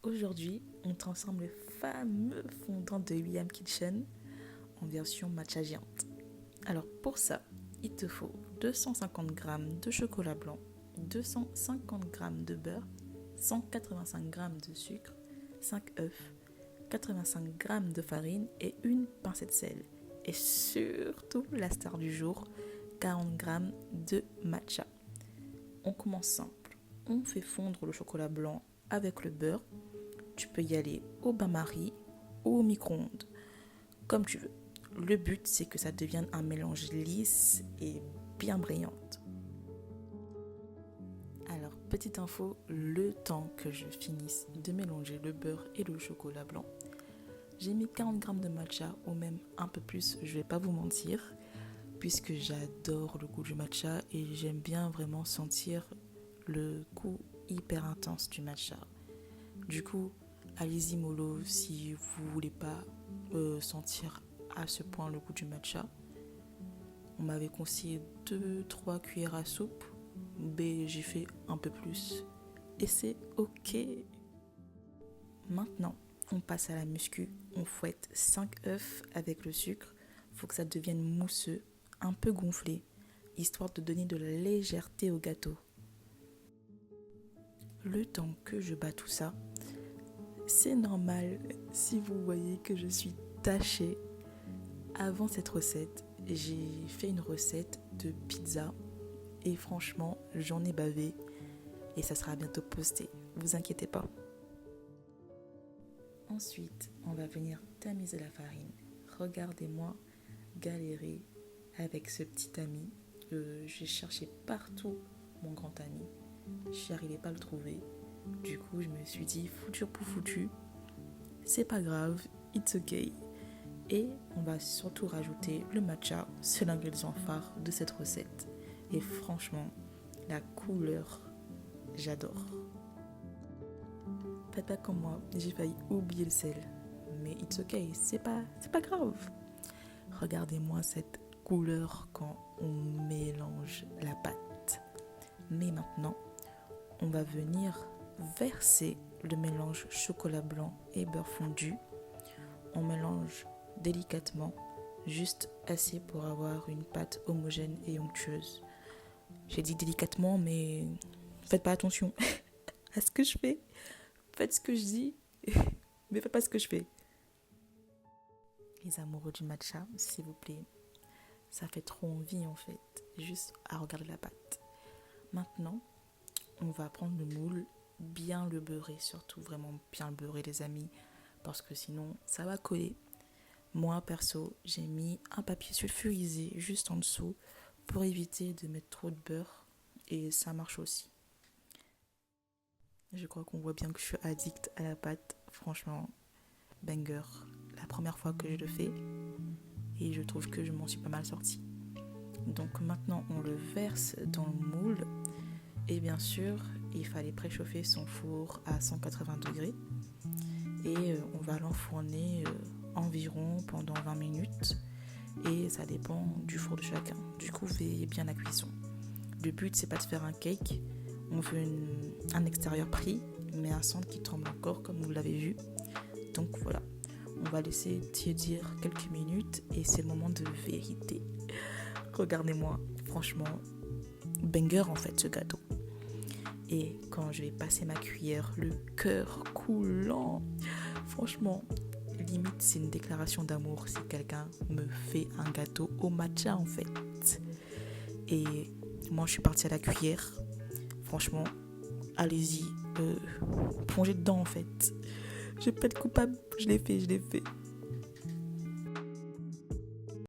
Aujourd'hui, on transforme le fameux fondant de William Kitchen en version matcha géante. Alors pour ça, il te faut 250 g de chocolat blanc, 250 g de beurre, 185 g de sucre, 5 œufs, 85 g de farine et une pincée de sel. Et surtout, la star du jour, 40 g de matcha. On commence simple. On fait fondre le chocolat blanc avec le beurre. Tu peux y aller au bain-marie ou au micro-ondes, comme tu veux. Le but, c'est que ça devienne un mélange lisse et bien brillante. Alors, petite info, le temps que je finisse de mélanger le beurre et le chocolat blanc, j'ai mis 40 g de matcha ou même un peu plus, je vais pas vous mentir, puisque j'adore le goût du matcha et j'aime bien vraiment sentir le goût hyper intense du matcha. Du coup, allez-y mollo si vous voulez pas sentir à ce point le goût du matcha. On m'avait conseillé 2-3 cuillères à soupe, mais j'ai fait un peu plus et c'est ok. Maintenant, on passe à la muscu. On fouette 5 œufs avec le sucre. Faut que ça devienne mousseux, un peu gonflé, histoire de donner de la légèreté au gâteau. Le temps que je bats tout ça, c'est normal si vous voyez que je suis tachée. Avant cette recette, j'ai fait une recette de pizza et franchement, j'en ai bavé et ça sera bientôt posté. Vous inquiétez pas. Ensuite, on va venir tamiser la farine. Regardez-moi galérer avec ce petit ami. J'ai cherché partout mon grand ami. Je n'arrivais pas à le trouver. Du coup, je me suis dit, foutu pour foutu, c'est pas grave, it's okay. Et on va surtout rajouter le matcha, c'est l'ingrédient phare de cette recette. Et franchement, la couleur, j'adore. Faites pas comme moi, j'ai failli oublier le sel. Mais it's okay, c'est pas grave. Regardez-moi cette couleur quand on mélange la pâte. Mais maintenant, on va venir verser le mélange chocolat blanc et beurre fondu. On mélange délicatement, juste assez pour avoir une pâte homogène et onctueuse. J'ai dit délicatement, mais faites pas attention à ce que je fais. Faites ce que je dis, mais faites pas ce que je fais. Les amoureux du matcha, s'il vous plaît, ça fait trop envie en fait, juste à regarder la pâte. Maintenant, on va prendre le moule, bien le beurrer, surtout vraiment bien le beurrer les amis, parce que sinon ça va coller. Moi perso, j'ai mis un papier sulfurisé juste en dessous pour éviter de mettre trop de beurre et ça marche aussi. Je crois qu'on voit bien que je suis addict à la pâte, franchement, banger. La première fois que je le fais et je trouve que je m'en suis pas mal sortie. Donc maintenant on le verse dans le moule et bien sûr il fallait préchauffer son four à 180 degrés et on va l'enfourner environ pendant 20 minutes et ça dépend du four de chacun. Du coup veillez bien la cuisson. Le but c'est pas de faire un cake, on veut un extérieur pris mais un centre qui tremble encore comme vous l'avez vu. Donc voilà, on va laisser tiédir quelques minutes et c'est le moment de vérité. Regardez-moi, franchement, banger en fait ce gâteau. Et quand je vais passer ma cuillère, le cœur coulant, franchement, limite c'est une déclaration d'amour si quelqu'un me fait un gâteau au matcha en fait. Et moi je suis partie à la cuillère, franchement, allez-y, plongez dedans en fait. Je peux être coupable, je l'ai fait.